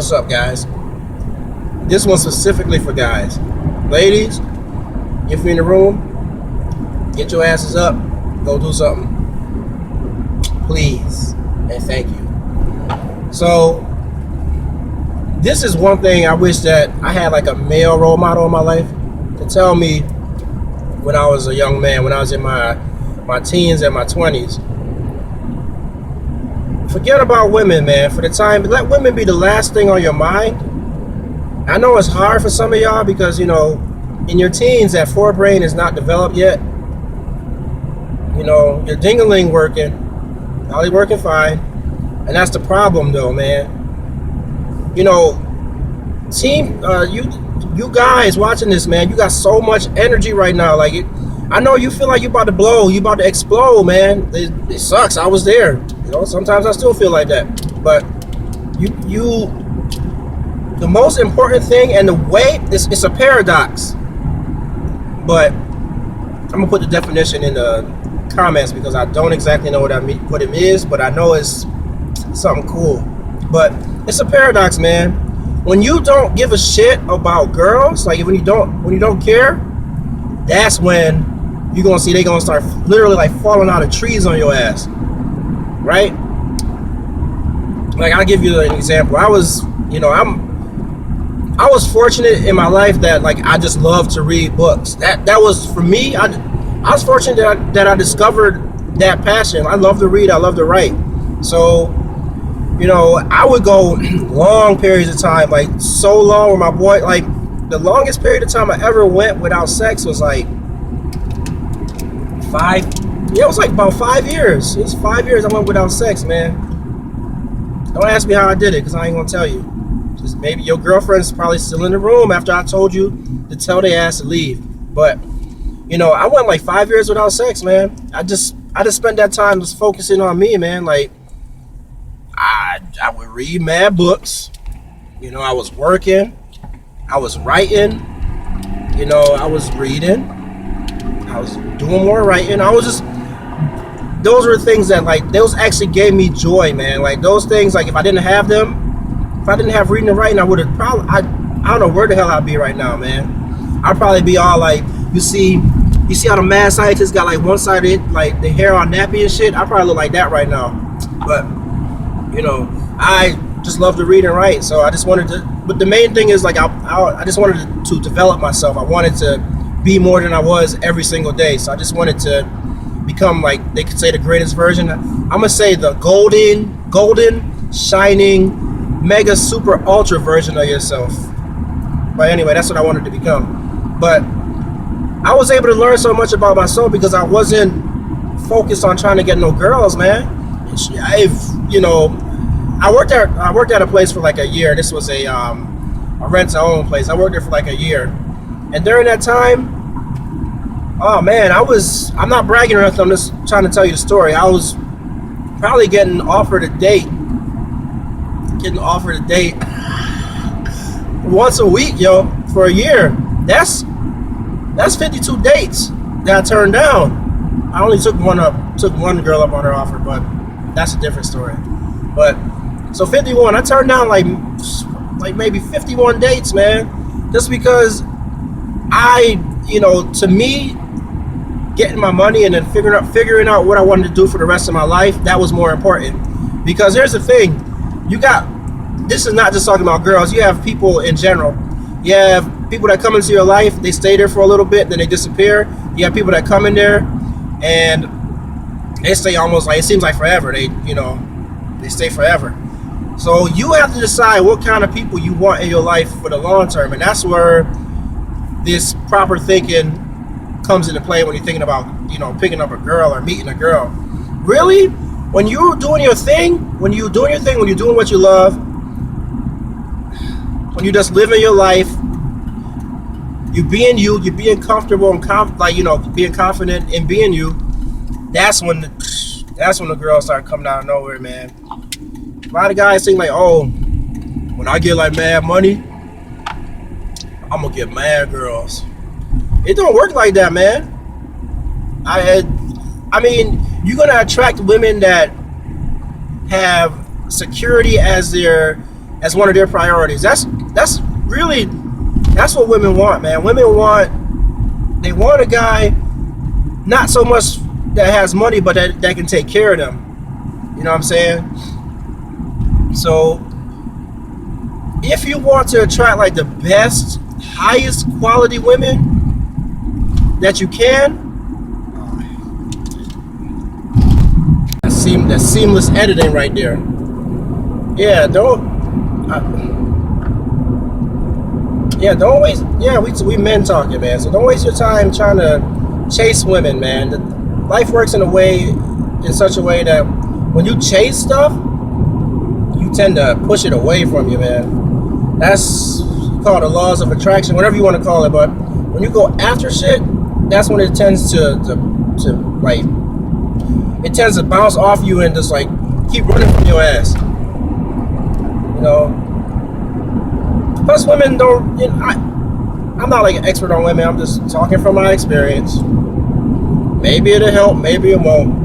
what's up, guys? This one's specifically for guys. Ladies, if you're in the room, get your asses up, go do something. Please, and thank you. So, this is one thing I wish that I had like a male role model in my life to tell me when I was a young man, when I was in my teens and my 20s. Forget about women, man, for the time. Let women be the last thing on your mind. I know it's hard for some of y'all because, you know, in your teens, that forebrain is not developed yet. You know, your ding-a-ling working, probably working fine. And that's the problem, though, man. You know, you guys watching this, man, you got so much energy right now. Like, I know you feel like you're about to blow, you about to explode, man. It sucks. I was there. You know, sometimes I still feel like that. But the most important thing and the way, it's a paradox. But I'm gonna put the definition in the comments because I don't exactly know what it is, but I know it's something cool. But it's a paradox, man. When you don't give a shit about girls, like when you don't care, that's when you're gonna see they gonna start literally like falling out of trees on your ass. Right? Like, I'll give you an example. I was fortunate in my life that like I just love to read books. That was for me. I was fortunate that I discovered that passion. I love to read. I love to write. So, you know, I would go long periods of time, like so long with my boy. Like the longest period of time I ever went without sex was like 5. Yeah, it was like about 5 years. It was 5 years I went without sex, man. Don't ask me how I did it, because I ain't gonna tell you. Just maybe your girlfriend's probably still in the room after I told you to tell their ass to leave. But, you know, I went like 5 years without sex, man. I just spent that time just focusing on me, man. Like, I would read mad books. You know, I was working. I was writing. You know, I was reading. I was doing more writing. Those were things that, like, those actually gave me joy, man. Like, those things, like, if I didn't have them, if I didn't have reading and writing, I would have probably, I don't know where the hell I'd be right now, man. I'd probably be all like, you see how the mad scientists got, like, one side of it, like, the hair all nappy and shit? I probably look like that right now. But, you know, I just love to read and write, so I just wanted to, but the main thing is, like, I just wanted to develop myself. I wanted to be more than I was every single day, so I just wanted to become, like, they could say the greatest version. I'm gonna say the golden, shining, mega, super, ultra version of yourself. But anyway, that's what I wanted to become. But I was able to learn so much about myself because I wasn't focused on trying to get no girls, man. I worked at a place for like a year. This was a rent-to-own place. I worked there for like a year, and during that time, oh man, I'm not bragging or nothing, I'm just trying to tell you the story. I was probably getting offered a date once a week, yo, for a year. That's 52 dates that I turned down. I only took one girl up on her offer, but that's a different story. But so 51, I turned down like maybe 51 dates, man, just because to me, getting my money and then figuring out what I wanted to do for the rest of my life, that was more important. Because here's the thing, this is not just talking about girls, you have people in general. You have people that come into your life, they stay there for a little bit, then they disappear. You have people that come in there and they stay almost like, it seems like forever. They stay forever. So you have to decide what kind of people you want in your life for the long term, and that's where this proper thinking comes into play when you're thinking about, picking up a girl or meeting a girl. Really, when you're doing your thing, when you're doing what you love, when you're just living your life, you're being comfortable and being confident in being you, that's when the girls start coming out of nowhere, man. A lot of guys think like, oh, when I get like mad money, I'm gonna get mad girls. It don't work like that, man. I mean, you're gonna attract women that have security as their as one of their priorities. That's really that's what women want, man. Women they want a guy not so much that has money, but that can take care of them. You know what I'm saying? So if you want to attract like the best, highest quality women that you can, that's seamless editing right there. Yeah, don't waste. Yeah, we men talking, man. So don't waste your time trying to chase women, man. Life works in such a way that when you chase stuff, you tend to push it away from you, man. That's called the laws of attraction, whatever you want to call it. But when you go after shit, that's when it tends to like it tends to bounce off you and just like keep running from your ass. You know. Plus, women don't. You know, I'm not like an expert on women. I'm just talking from my experience. Maybe it'll help. Maybe it won't.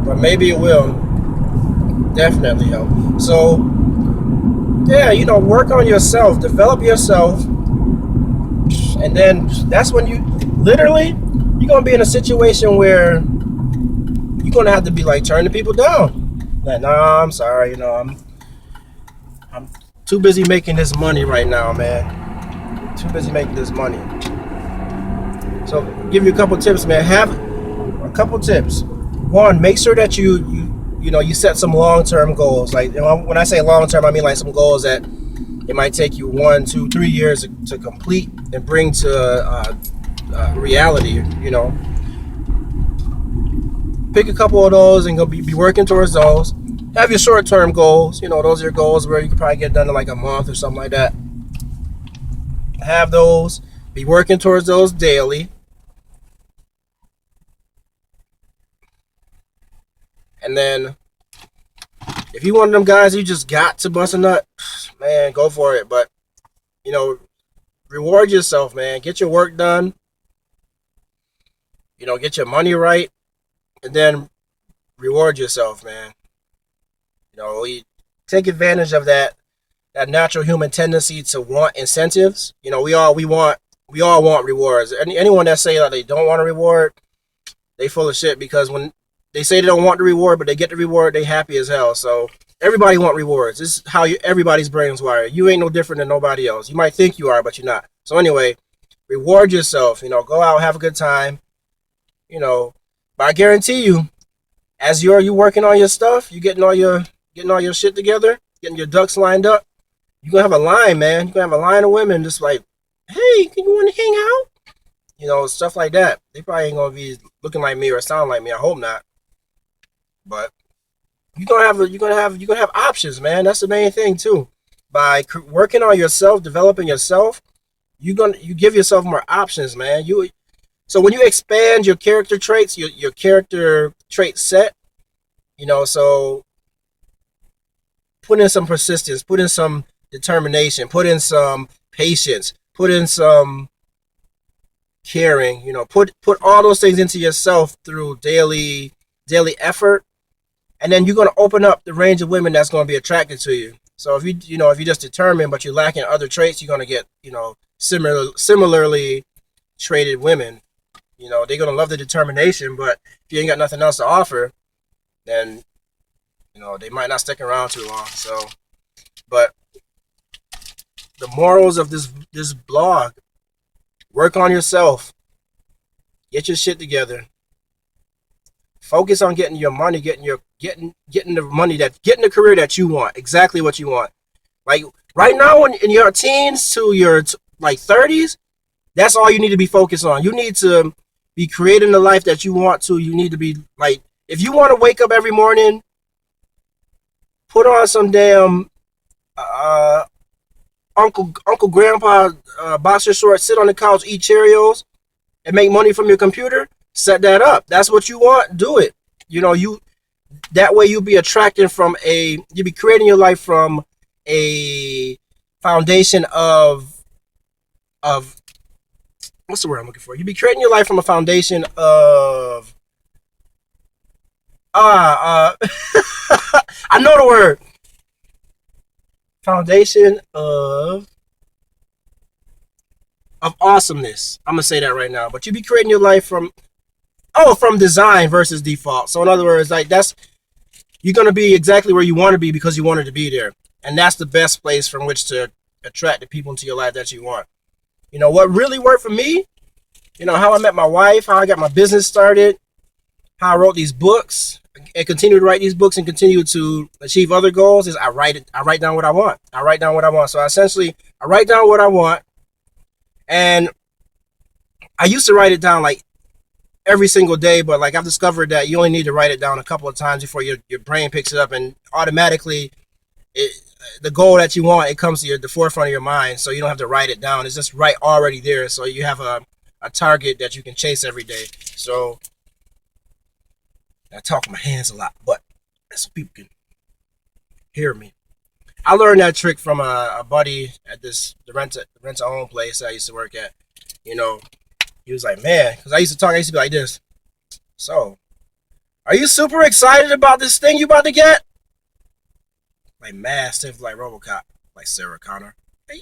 But maybe it will. Definitely help. So, yeah, work on yourself, develop yourself, and then that's when you're gonna be in a situation where you're gonna have to be like turning people down. Like, nah, I'm sorry, I'm too busy making this money right now, man. Too busy making this money. So, give you a couple tips, man. Have a couple tips. One, make sure that you set some long-term goals. Like, when I say long-term, I mean like some goals that it might take you 1, 2, 3 years to complete and bring to reality. Pick a couple of those and go be working towards those. Have your short-term goals. Those are your goals where you can probably get done in like a month or something like that. Have those. Be working towards those daily. And then, if you one of them guys you just got to bust a nut, man, go for it. But, reward yourself, man. Get your work done. Get your money right. And then reward yourself, man. You take advantage of that natural human tendency to want incentives. We all want rewards. Anyone that say that they don't want a reward, they full of shit, because when they say they don't want the reward, but they get the reward, they happy as hell. So everybody want rewards. This is how everybody's brain's wired. You ain't no different than nobody else. You might think you are, but you're not. So anyway, reward yourself. Go out, have a good time. But I guarantee you, as you working on your stuff, you getting all your shit together, getting your ducks lined up, you're gonna have a line, man. You're gonna have a line of women just like, hey, can you want to hang out? Stuff like that. They probably ain't gonna be looking like me or sound like me. I hope not. But you're gonna have options, man. That's the main thing too. By working on yourself, developing yourself, you give yourself more options, man. So when you expand your character traits, your character trait set, so put in some persistence, put in some determination, put in some patience, put in some caring, put all those things into yourself through daily effort, and then you're going to open up the range of women that's going to be attracted to you. So if you're just determined but you're lacking other traits, you're going to get similarly traded women. They're going to love the determination, but if you ain't got nothing else to offer, then they might not stick around too long. So, but the morals of this blog: work on yourself, get your shit together, focus on getting your money, getting the money getting the career that you want, exactly what you want. Like right now, in your teens to your like 30s, that's all you need to be focused on. You need to be creating the life that you want to. You need to be like, if you want to wake up every morning, put on some damn uncle grandpa boxer shorts, sit on the couch, eat Cheerios, and make money from your computer. Set that up. That's what you want. Do it. That way you'll be you'll be creating your life from a foundation of what's the word I'm looking for? You'll be creating your life from a foundation of I know the word. Foundation of awesomeness. I'm gonna say that right now. But you be creating your life from design versus default. So in other words, like that's you're gonna be exactly where you want to be because you wanted to be there, and that's the best place from which to attract the people into your life that you want. You know what really worked for me? You know how I met my wife, how I got my business started, how I wrote these books, and continue to write these books and continue to achieve other goals. Is I write it. I write down what I want. I write down what I want. So essentially, I write down what I want, and I used to write it down like every single day, but like I've discovered that you only need to write it down a couple of times before your brain picks it up and automatically it, the goal that you want, it comes to the forefront of your mind, so you don't have to write it down. It's just right already there, so you have a target that you can chase every day. So I talk with my hands a lot, but so people can hear me. I learned that trick from a buddy at the rent to own place I used to work at. You know, he was like, man, because I used to be like this. So, are you super excited about this thing you about to get? Like mad stiff like Robocop, like Sarah Connor.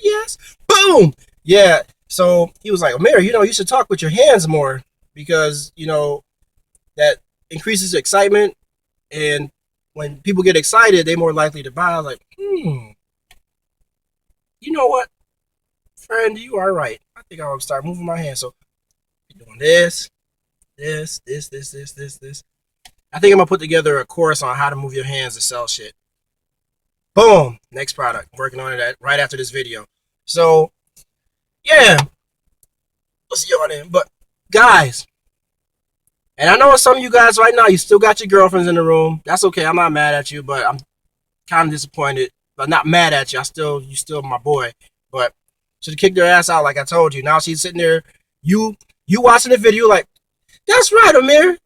Yes. Boom. Yeah. So he was like, Amir, you should talk with your hands more because that increases excitement, and when people get excited, they're more likely to buy. I was like, you know what, friend, you are right. I think I'll start moving my hands. So doing this, this. I think I'm gonna put together a course on how to move your hands to sell shit. Boom. Next product. Working on it right after this video. So yeah, we'll see you on it. But guys, and I know some of you guys right now, you still got your girlfriends in the room. That's okay. I'm not mad at you, but I'm kind of disappointed. But not mad at you. You still my boy. But should have kicked her ass out like I told you. Now she's sitting there, you watching the video like, that's right, Amir.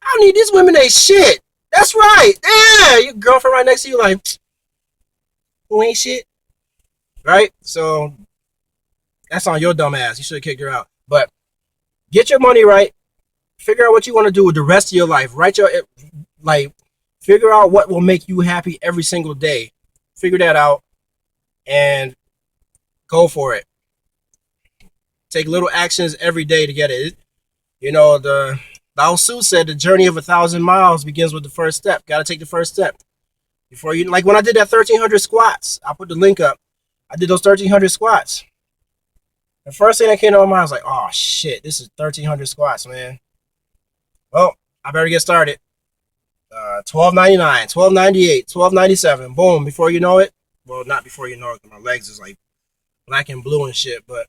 I don't need these women ain't shit. That's right. Yeah, your girlfriend right next to you like, who ain't shit? Right? So that's on your dumb ass. You should have kicked her out. But get your money right. Figure out what you want to do with the rest of your life. Figure out what will make you happy every single day. Figure that out and go for it. Take little actions every day to get it. The Lao Tzu said the journey of 1,000 miles begins with the first step. Got to take the first step. Before you, like when I did that 1,300 squats, I'll put the link up. I did those 1,300 squats. The first thing that came to my mind was like, oh shit, this is 1,300 squats, man. Well, I better get started. $12.99, $12.98, $12.97. Boom. Before you know it, well, not before you know it, my legs is like black and blue and shit, but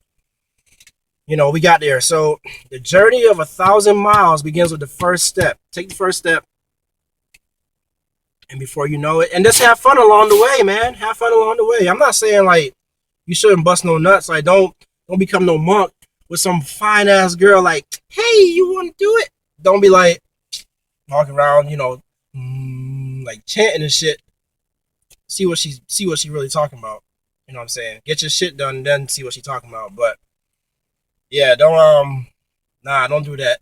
we got there. So the journey of 1,000 miles begins with the first step. Take the first step, and before you know it, and just have fun along the way, man. Have fun along the way. I'm not saying like you shouldn't bust no nuts. Like don't become no monk with some fine ass girl. Like, hey, you want to do it? Don't be like walking around, like chanting and shit. See what she really talking about. You know what I'm saying? Get your shit done, and then see what she talking about. But yeah, don't do that.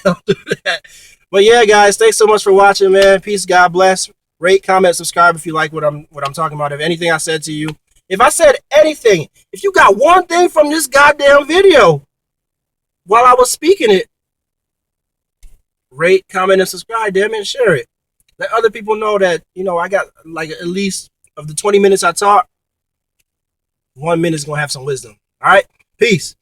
Don't do that. But yeah, guys, thanks so much for watching, man. Peace, God bless. Rate, comment, subscribe if you like what I'm talking about. If anything I said to you, if I said anything, if you got one thing from this goddamn video while I was speaking it, rate, comment, and subscribe, damn it, and share it. Let other people know that, I got like at least of the 20 minutes I talk, 1 minute's gonna have some wisdom. All right, peace.